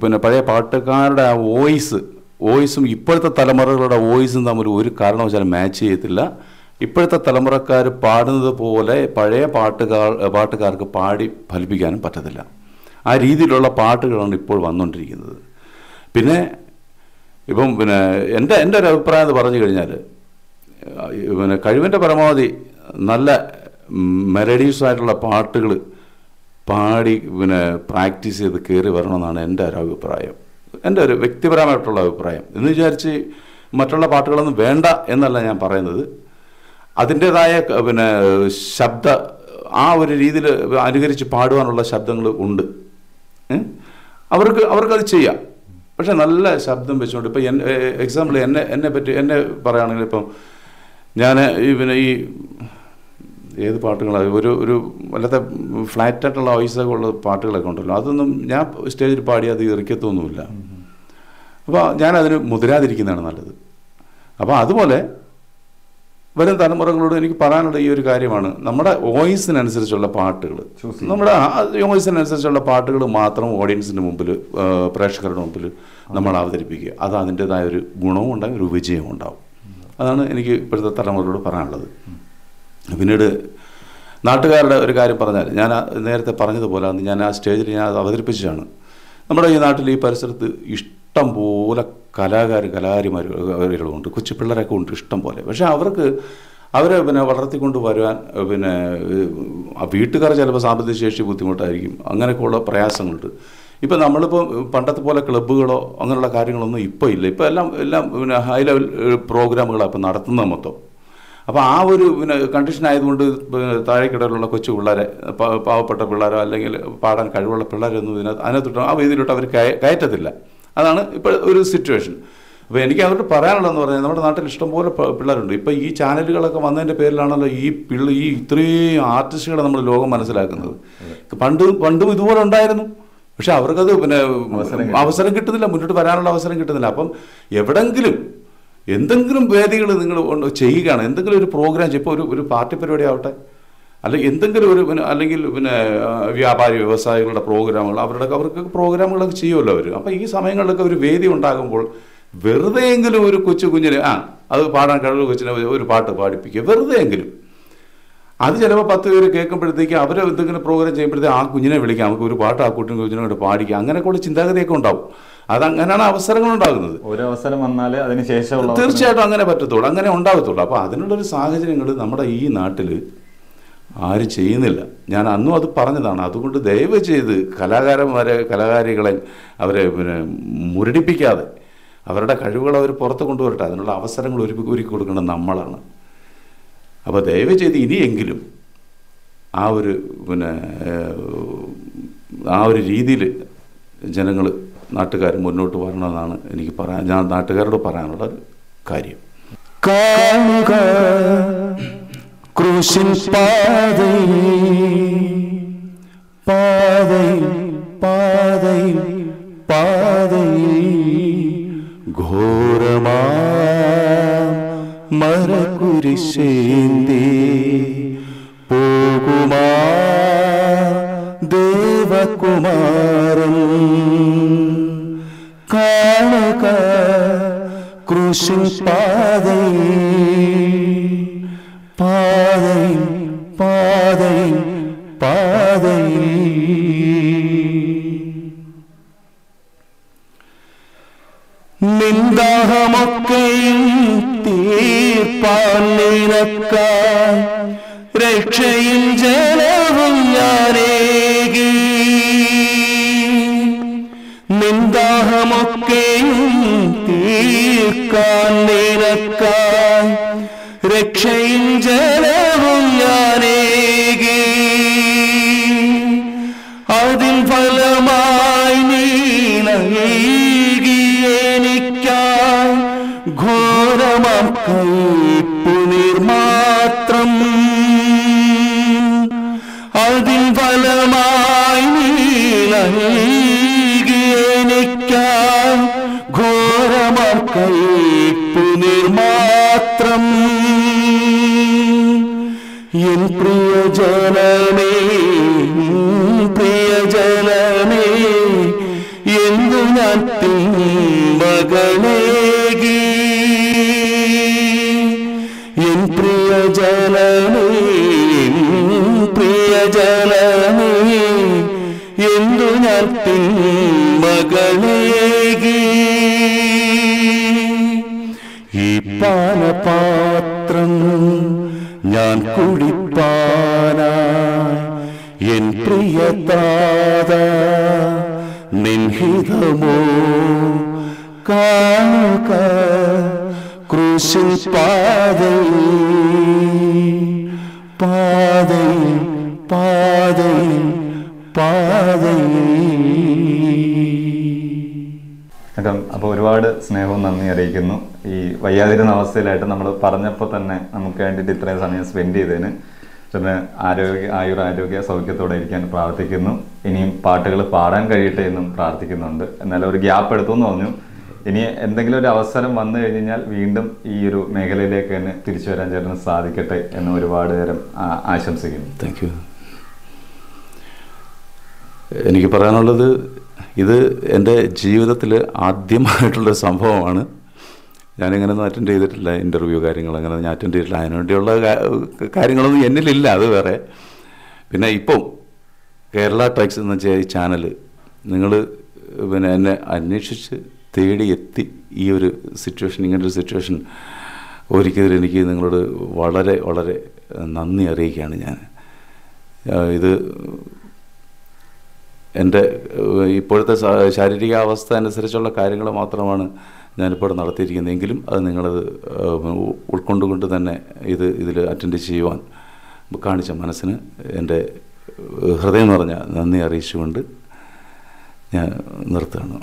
പിന്നെ പഴയ പാട്ടുകാരുടെ ആ വോയിസും ഇപ്പോഴത്തെ തലമുറകളുടെ വോയിസും തമ്മിൽ ഒരു കാരണവശാലും മാച്ച് ചെയ്യത്തില്ല. ഇപ്പോഴത്തെ തലമുറക്കാർ പാടുന്നത് പോലെ പഴയ പാട്ടുകാർക്ക് പാടി ഫലിപ്പിക്കാനും പറ്റത്തില്ല. ആ രീതിയിലുള്ള പാട്ടുകളാണ് ഇപ്പോൾ വന്നുകൊണ്ടിരിക്കുന്നത്. പിന്നെ എൻ്റെ ഒരു അഭിപ്രായം എന്ന് പറഞ്ഞു കഴിഞ്ഞാൽ, കഴിവിൻ്റെ പരമാവധി നല്ല മെലഡീസായിട്ടുള്ള പാട്ടുകൾ പാടി പ്രാക്ടീസ് ചെയ്ത് കയറി വരണമെന്നാണ് എൻ്റെ ഒരു അഭിപ്രായം, എൻ്റെ ഒരു വ്യക്തിപരമായിട്ടുള്ള അഭിപ്രായം. എന്ന് വിചാരിച്ച് മറ്റുള്ള പാട്ടുകളൊന്നും വേണ്ട എന്നല്ല ഞാൻ പറയുന്നത്. അതിൻ്റേതായ ശബ്ദ ആ ഒരു രീതിയിൽ അനുകരിച്ച് പാടുവാനുള്ള ശബ്ദങ്ങൾ ഉണ്ട്. അവർക്കത് ചെയ്യാം. പക്ഷെ നല്ല ശബ്ദം വെച്ചുകൊണ്ട് ഇപ്പം എക്സാമ്പിൾ എന്നെ പറയുകയാണെങ്കിൽ, ഇപ്പം ഞാൻ ഈ ഏത് പാട്ടുകളാണ് ഒരു വല്ലാത്ത ഫ്ലാറ്റായിട്ടുള്ള വോയിസൊക്കെ ഉള്ള പാട്ടുകളൊക്കെ ഉണ്ടല്ലോ, അതൊന്നും ഞാൻ സ്റ്റേജിൽ പാടി അത് ഇറിക്കത്തൊന്നുമില്ല. അപ്പോൾ ഞാനതിന് മുതിരാതിരിക്കുന്നതാണ് നല്ലത്. അപ്പോൾ അതുപോലെ വരും തലമുറകളോട് എനിക്ക് പറയാനുള്ള ഈ ഒരു കാര്യമാണ്, നമ്മുടെ വോയിസിനനുസരിച്ചുള്ള പാട്ടുകൾ, നമ്മുടെ വോയിസിനനുസരിച്ചുള്ള പാട്ടുകൾ മാത്രം ഓഡിയൻസിൻ്റെ മുമ്പിൽ, പ്രേക്ഷകരുടെ മുമ്പിൽ നമ്മൾ അവതരിപ്പിക്കുക. അത് അതിൻ്റെതായ ഒരു ഗുണവും ഉണ്ടാകും, ഒരു വിജയവും ഉണ്ടാവും. അതാണ് എനിക്ക് ഇപ്പോഴത്തെ തലമുറയോട് പറയാനുള്ളത്. പിന്നീട് നാട്ടുകാരുടെ ഒരു കാര്യം പറഞ്ഞാൽ, ഞാൻ നേരത്തെ പറഞ്ഞതുപോലെ അന്ന് ഞാൻ ആ സ്റ്റേജിൽ ഞാൻ അത് അവതരിപ്പിച്ചതാണ്. നമ്മുടെ ഈ നാട്ടിൽ ഈ പരിസരത്ത് ഇഷ്ടം പോലെ കലാകാരിമാരുണ്ട്, കൊച്ചു പിള്ളേരൊക്കെ ഉണ്ട് ഇഷ്ടം പോലെ. പക്ഷേ അവരെ വളർത്തിക്കൊണ്ട് വരുവാൻ വീട്ടുകാർ ചിലപ്പോൾ സാമ്പത്തിക ശേഷി ബുദ്ധിമുട്ടായിരിക്കും, അങ്ങനെയൊക്കെയുള്ള പ്രയാസങ്ങളുണ്ട്. ഇപ്പം നമ്മളിപ്പോൾ പണ്ടത്തെ പോലെ ക്ലബ്ബുകളോ അങ്ങനെയുള്ള കാര്യങ്ങളൊന്നും ഇപ്പോൾ ഇല്ല. ഇപ്പോൾ എല്ലാം ഹൈ ലെവൽ പ്രോഗ്രാമുകളാണ് ഇപ്പം നടത്തുന്നത് മൊത്തം. അപ്പോൾ ആ ഒരു കണ്ടീഷൻ ആയതുകൊണ്ട് താഴേക്കിടയിലുള്ള കൊച്ചു പിള്ളേരെ, പാവപ്പെട്ട പിള്ളേരോ അല്ലെങ്കിൽ പാടാൻ കഴിവുള്ള പിള്ളേരൊന്നും അതിനകത്തോട്ട് ആ വേദിയിലോട്ട് അവർ കയറ്റത്തില്ല. അതാണ് ഇപ്പോൾ ഒരു സിറ്റുവേഷൻ. അപ്പോൾ എനിക്ക് അവരോട് പറയാനുള്ളതെന്ന് പറഞ്ഞാൽ, നമ്മുടെ നാട്ടിൽ ഇഷ്ടംപോലെ പിള്ളേരുണ്ട്. ഇപ്പോൾ ഈ ചാനലുകളൊക്കെ വന്നതിൻ്റെ പേരിലാണല്ലോ ഈ ഇത്രയും ആർട്ടിസ്റ്റുകളെ നമ്മൾ ലോകം മനസ്സിലാക്കുന്നത്. പണ്ടും ഇതുപോലെ ഉണ്ടായിരുന്നു, പക്ഷെ അവർക്കത് അവസരം കിട്ടുന്നില്ല, മുന്നോട്ട് വരാനുള്ള അവസരം കിട്ടുന്നില്ല. അപ്പം എന്തെങ്കിലും വേദികൾ നിങ്ങൾ ചെയ്യുകയാണ്, എന്തെങ്കിലും ഒരു പ്രോഗ്രാം ചെയ്യും. ഇപ്പോൾ ഒരു പാർട്ടി പരിപാടി ആവട്ടെ, അല്ലെങ്കിൽ എന്തെങ്കിലും അല്ലെങ്കിൽ വ്യാപാരി വ്യവസായികളുടെ പ്രോഗ്രാമുകൾ അവർക്ക് പ്രോഗ്രാമുകളൊക്കെ ചെയ്യുമല്ലോ അവർ. അപ്പോൾ ഈ സമയങ്ങളിലൊക്കെ ഒരു വേദി ഉണ്ടാകുമ്പോൾ വെറുതെയെങ്കിലും ഒരു കുഞ്ഞിനെ അത് പാടാൻ കഴിവുള്ള കൊച്ചിനെ ഒരു പാട്ട് പാടിപ്പിക്കുക, വെറുതെയെങ്കിലും. അത് ചിലപ്പോൾ 10 പേര് കേൾക്കുമ്പോഴത്തേക്ക് അവർ എന്തെങ്കിലും പ്രോഗ്രാം ചെയ്യുമ്പോഴത്തേക്ക് ആ കുഞ്ഞിനെ വിളിക്കാം, നമുക്ക് ഒരു പാട്ട് ആ കുഞ്ഞിനെ കൊണ്ട് പാടിക്കുക, അങ്ങനെയൊക്കെയുള്ള ചിന്താഗതിയൊക്കെ ഉണ്ടാവും. അതങ്ങനെയാണ് അവസരങ്ങൾ ഉണ്ടാകുന്നത്. ഒരു അവസരം വന്നാൽ അതിനുശേഷം തീർച്ചയായിട്ടും അങ്ങനെ പറ്റത്തുള്ളൂ, അങ്ങനെ ഉണ്ടാകത്തുള്ളൂ. അപ്പോൾ അതിനുള്ളൊരു സാഹചര്യങ്ങൾ നമ്മുടെ ഈ നാട്ടിൽ ആരും ചെയ്യുന്നില്ല. ഞാൻ അന്നും അത് പറഞ്ഞതാണ്. അതുകൊണ്ട് ദയവ് ചെയ്ത് കലാകാരികളെ അവരെ മുരടിപ്പിക്കാതെ അവരുടെ കഴിവുകൾ അവർ പുറത്ത് കൊണ്ടുവരട്ടെ. അതിനുള്ള അവസരങ്ങൾ ഒരുക്കി കൊടുക്കേണ്ടത് നമ്മളാണ്. അപ്പോൾ ദയവ് ചെയ്ത് ഇനിയെങ്കിലും ആ ഒരു രീതിയിൽ ജനങ്ങൾ, നാട്ടുകാർ മുന്നോട്ട് വരണമെന്നാണ് ഞാൻ നാട്ടുകാരോട് പറയാനുള്ള ഒരു കാര്യം. കാണുക ക്രൂശിൻ പാതയിൽ ഘോരമാ മരകുരിശേന്തി പോകുമാ ദേവകുമാരൻ. കാണുക ക്രൂശിൻ പാതയിൽ നിന്ദാഹമൊക്കെയും തീർപ്പാൻ നിനക്കായി രക്ഷയും ജലവും ഞാനേകി. നിന്ദാഹമൊക്കെയും തീർക്കാൻ നിനക്കായി രക്ഷയും ജലവും ഞാനേകി. അതിൻ ഫലമായി നീ എനിക്കായി ഘോരമാം കൈപ്പുനീർ മാത്രം. അതിൻ ഫലമായി നീ എനിക്കായി ഘോരമാം കൈപ്പുനീർ മാത്രം. എൻ പ്രിയജനമേ എന്തു ഞാൻ തിന്മകളേകി. എൻ പ്രിയജനമേ എന്തു ഞാൻ തിന്മകളേകി. ഈ പാനപാത്രം ഞാൻ കുടിപ്പാനായി എൻ പ്രിയതാത നിൻഹിതമോ കാണുക ക്രൂശിൻ അപ്പോൾ ഒരുപാട് സ്നേഹവും നന്ദി അറിയിക്കുന്നു. ഈ വയ്യാതിരുന്ന അവസ്ഥയിലായിട്ട് നമ്മൾ പറഞ്ഞപ്പോൾ തന്നെ നമുക്ക് വേണ്ടിയിട്ട് ഇത്രയും സമയം സ്പെൻഡ് ചെയ്തതിന് പിന്നെ ആരോഗ്യ സൗഖ്യത്തോടെ ഇരിക്കാൻ പ്രാർത്ഥിക്കുന്നു. ഇനിയും പാട്ടുകൾ പാടാൻ കഴിയട്ടെ എന്നും പ്രാർത്ഥിക്കുന്നുണ്ട്. എന്നാലും ഒരു ഗ്യാപ്പ് എടുത്തു എന്ന് പറഞ്ഞു. ഇനി എന്തെങ്കിലും ഒരു അവസരം വന്നു കഴിഞ്ഞാൽ വീണ്ടും ഈ ഒരു മേഖലയിലേക്ക് തന്നെ തിരിച്ചു വരാൻ ചേട്ടന് സാധിക്കട്ടെ എന്ന് ഒരുപാട് നേരം ആശംസിക്കുന്നു. Thank you. എനിക്ക് പറയാനുള്ളത്, ഇത് എൻ്റെ ജീവിതത്തിൽ ആദ്യമായിട്ടുള്ളൊരു സംഭവമാണ്. ഞാനിങ്ങനെയൊന്നും അറ്റൻഡ് ചെയ്തിട്ടില്ല, ഇൻ്റർവ്യൂ കാര്യങ്ങൾ അങ്ങനെ ഞാൻ അറ്റൻഡ് ചെയ്തിട്ടില്ല. അതിനുവേണ്ടിയുള്ള കാര്യങ്ങളൊന്നും എന്നിലില്ല, അത് വേറെ. പിന്നെ ഇപ്പം കേരള ട്രക്സ് എന്ന് വെച്ചാൽ ഈ ചാനൽ നിങ്ങൾ പിന്നെ എന്നെ അന്വേഷിച്ച് തേടി എത്തി ഈ ഒരു സിറ്റുവേഷൻ, ഇങ്ങനൊരു സിറ്റുവേഷൻ ഒരിക്കലും എനിക്ക് നിങ്ങളോട് വളരെ വളരെ നന്ദി അറിയിക്കുകയാണ് ഞാൻ. ഇത് എൻ്റെ ഇപ്പോഴത്തെ ശാരീരിക അവസ്ഥ അനുസരിച്ചുള്ള കാര്യങ്ങൾ മാത്രമാണ് ഞാനിപ്പോൾ നടത്തിയിരിക്കുന്നതെങ്കിലും അത് നിങ്ങളത് ഉൾക്കൊണ്ടുകൊണ്ട് തന്നെ ഇതിൽ അറ്റൻഡ് ചെയ്യുവാൻ കാണിച്ച മനസ്സിന് എൻ്റെ ഹൃദയം നിറഞ്ഞ നന്ദി അറിയിച്ചുകൊണ്ട് ഞാൻ നിർത്തുകയാണ്.